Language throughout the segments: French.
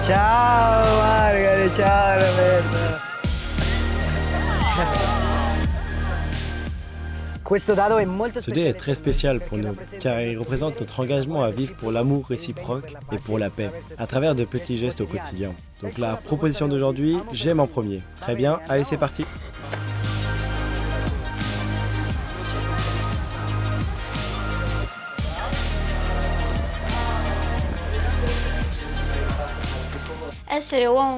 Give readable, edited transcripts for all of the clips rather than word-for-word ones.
Ciao Margare, ciao Roberto. Ce dé est très spécial pour nous, car il représente notre engagement à vivre pour l'amour réciproque et pour la paix, à travers de petits gestes au quotidien. Donc la proposition d'aujourd'hui, j'aime en premier. Très bien, allez c'est parti.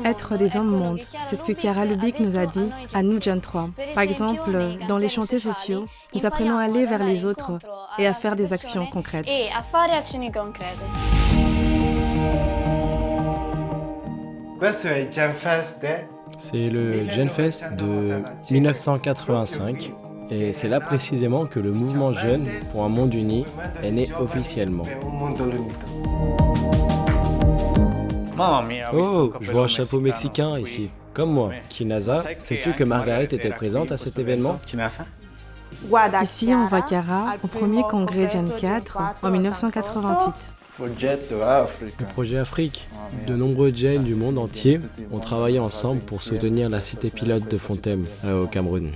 Être des hommes monde, c'est ce que Chiara Lubick nous a dit à nous Jeunes 3. Par exemple, dans les chantiers sociaux, nous apprenons à aller vers les autres et à faire des actions concrètes. C'est le Genfest de 1985 et c'est là précisément que le mouvement Jeunes pour un monde uni est né officiellement. Oh, je vois un chapeau mexicain ici. Comme moi, Kinaza, sais-tu que Margaret était présente à cet événement? Ici, on voit Chiara au premier congrès Gen 4 en 1988. Le projet Afrique. De nombreux Jains du monde entier ont travaillé ensemble pour soutenir la cité pilote de Fontem au Cameroun.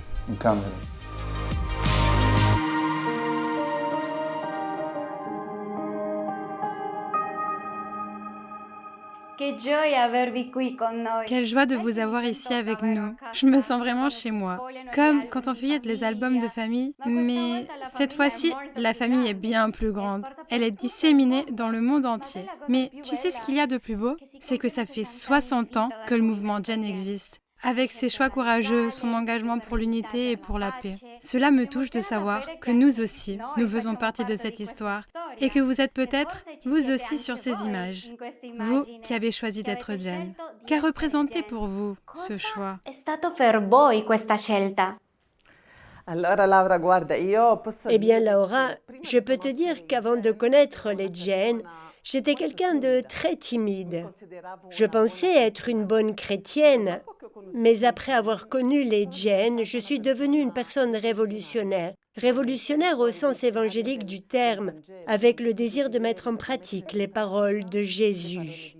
Quelle joie de vous avoir ici avec nous. Je me sens vraiment chez moi. Comme quand on feuillette les albums de famille, mais cette fois-ci, la famille est bien plus grande. Elle est disséminée dans le monde entier. Mais tu sais ce qu'il y a de plus beau? C'est que ça fait 60 ans que le mouvement Gen existe. Avec ses choix courageux, son engagement pour l'unité et pour la paix. Cela me touche de savoir que nous aussi, nous faisons partie de cette histoire et que vous êtes peut-être, vous aussi, sur ces images. Vous qui avez choisi d'être Gen. Qu'a représenté pour vous ce choix? Eh bien, Laura, je peux te dire qu'avant de connaître les Jains, j'étais quelqu'un de très timide. Je pensais être une bonne chrétienne, mais après avoir connu les Jains, je suis devenue une personne révolutionnaire. Révolutionnaire au sens évangélique du terme, avec le désir de mettre en pratique les paroles de Jésus.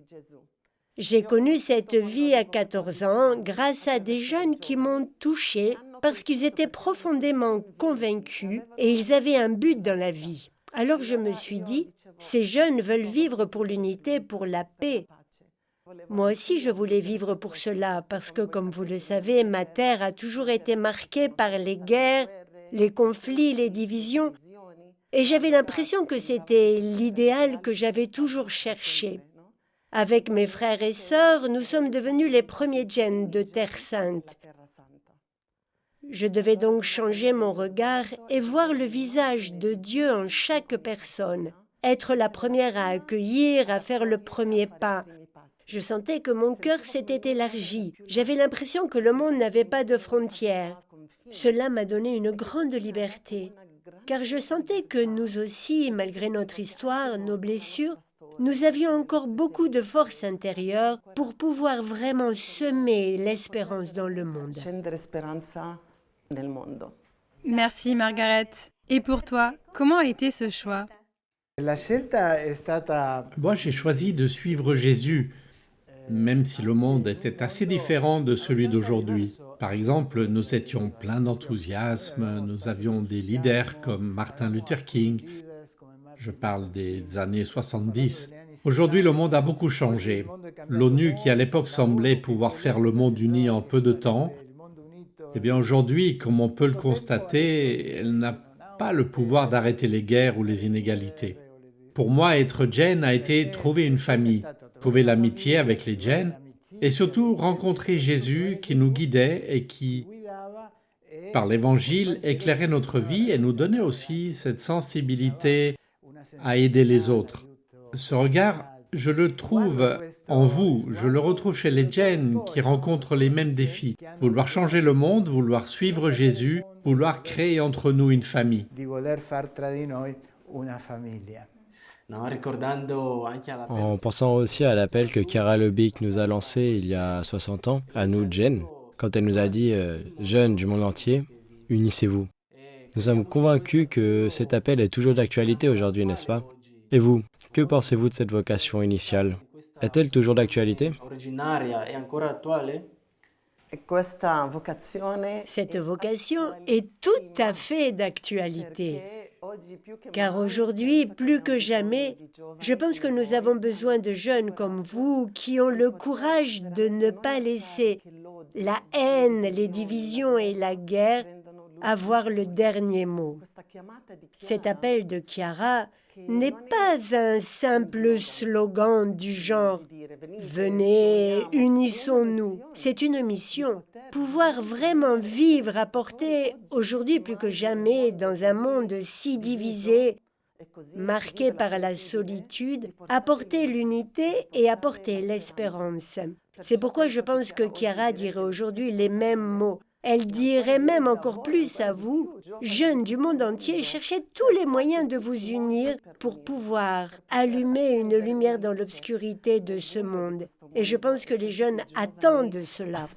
J'ai connu cette vie à 14 ans grâce à des jeunes qui m'ont touchée parce qu'ils étaient profondément convaincus et ils avaient un but dans la vie. Alors je me suis dit, ces jeunes veulent vivre pour l'unité, pour la paix. Moi aussi, je voulais vivre pour cela parce que, comme vous le savez, ma terre a toujours été marquée par les guerres, les conflits, les divisions. Et j'avais l'impression que c'était l'idéal que j'avais toujours cherché. Avec mes frères et sœurs, nous sommes devenus les premiers Jains de Terre Sainte. Je devais donc changer mon regard et voir le visage de Dieu en chaque personne, être la première à accueillir, à faire le premier pas. Je sentais que mon cœur s'était élargi. J'avais l'impression que le monde n'avait pas de frontières. Cela m'a donné une grande liberté, car je sentais que nous aussi, malgré notre histoire, nos blessures, nous avions encore beaucoup de force intérieure pour pouvoir vraiment semer l'espérance dans le monde. Merci Margaret. Et pour toi, comment a été ce choix? Moi, j'ai choisi de suivre Jésus, même si le monde était assez différent de celui d'aujourd'hui. Par exemple, nous étions pleins d'enthousiasme, nous avions des leaders comme Martin Luther King. Je parle des années 70. Aujourd'hui, le monde a beaucoup changé. L'ONU, qui à l'époque semblait pouvoir faire le monde uni en peu de temps, eh bien aujourd'hui, comme on peut le constater, elle n'a pas le pouvoir d'arrêter les guerres ou les inégalités. Pour moi, être Jain a été trouver une famille, trouver l'amitié avec les Jains et surtout rencontrer Jésus qui nous guidait et qui, par l'Évangile, éclairait notre vie et nous donnait aussi cette sensibilité à aider les autres. Ce regard, je le trouve en vous, je le retrouve chez les Jains qui rencontrent les mêmes défis. Vouloir changer le monde, vouloir suivre Jésus, vouloir créer entre nous une famille. En pensant aussi à l'appel que Chiara Lubick nous a lancé il y a 60 ans, à nous Jains, quand elle nous a dit « Jeunes du monde entier, unissez-vous ». Nous sommes convaincus que cet appel est toujours d'actualité aujourd'hui, n'est-ce pas? Et vous, que pensez-vous de cette vocation initiale? est-elle toujours d'actualité? Cette vocation est tout à fait d'actualité, car aujourd'hui, plus que jamais, je pense que nous avons besoin de jeunes comme vous qui ont le courage de ne pas laisser la haine, les divisions et la guerre avoir le dernier mot. Cet appel de Chiara n'est pas un simple slogan du genre « Venez, unissons-nous ». C'est une mission. Pouvoir vraiment vivre, apporter aujourd'hui plus que jamais dans un monde si divisé, marqué par la solitude, apporter l'unité et apporter l'espérance. C'est pourquoi je pense que Chiara dirait aujourd'hui les mêmes mots. Elle dirait même encore plus à vous, jeunes du monde entier, cherchez tous les moyens de vous unir pour pouvoir allumer une lumière dans l'obscurité de ce monde. Et je pense que les jeunes attendent cela.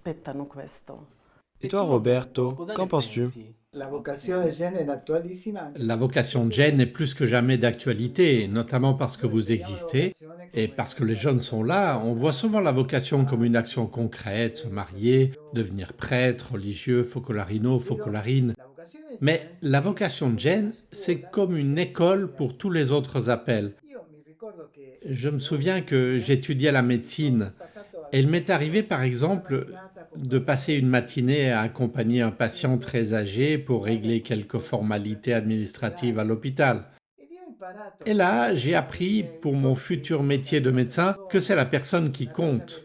Et toi, Roberto, qu'en penses-tu? La vocation Gen est plus que jamais d'actualité, notamment parce que vous existez et parce que les jeunes sont là. On voit souvent la vocation comme une action concrète, se marier, devenir prêtre, religieux, focolarino, focolarine. Mais la vocation Gen, c'est comme une école pour tous les autres appels. Je me souviens que j'étudiais la médecine et il m'est arrivé par exemple de passer une matinée à accompagner un patient très âgé pour régler quelques formalités administratives à l'hôpital. Et là, j'ai appris pour mon futur métier de médecin que c'est la personne qui compte.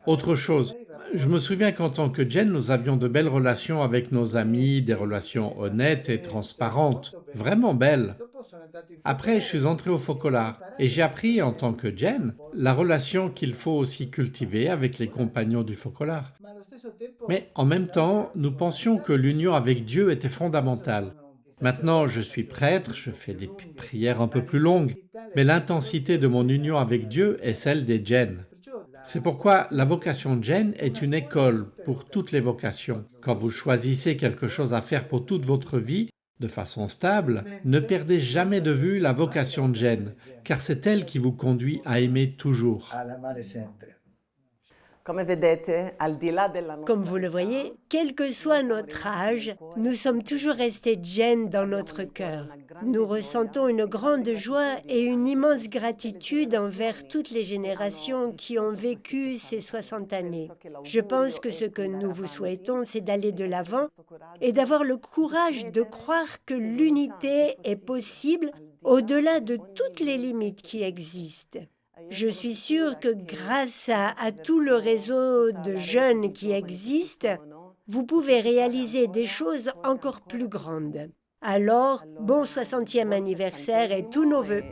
Autre chose, je me souviens qu'en tant que Gen, nous avions de belles relations avec nos amis, des relations honnêtes et transparentes, vraiment belles. Après, je suis entré au Focolare et j'ai appris en tant que Gen la relation qu'il faut aussi cultiver avec les compagnons du Focolare. Mais en même temps, nous pensions que l'union avec Dieu était fondamentale. Maintenant, je suis prêtre, je fais des prières un peu plus longues, mais l'intensité de mon union avec Dieu est celle des Gen. C'est pourquoi la vocation Gen est une école pour toutes les vocations. Quand vous choisissez quelque chose à faire pour toute votre vie, de façon stable, ne perdez jamais de vue la vocation Gen, car c'est elle qui vous conduit à aimer toujours. Comme vous le voyez, quel que soit notre âge, nous sommes toujours restés Gen dans notre cœur. Nous ressentons une grande joie et une immense gratitude envers toutes les générations qui ont vécu ces 60 années. Je pense que ce que nous vous souhaitons, c'est d'aller de l'avant et d'avoir le courage de croire que l'unité est possible au-delà de toutes les limites qui existent. Je suis sûre que grâce à tout le réseau de jeunes qui existe, vous pouvez réaliser des choses encore plus grandes. Alors, bon 60e anniversaire et tous nos vœux.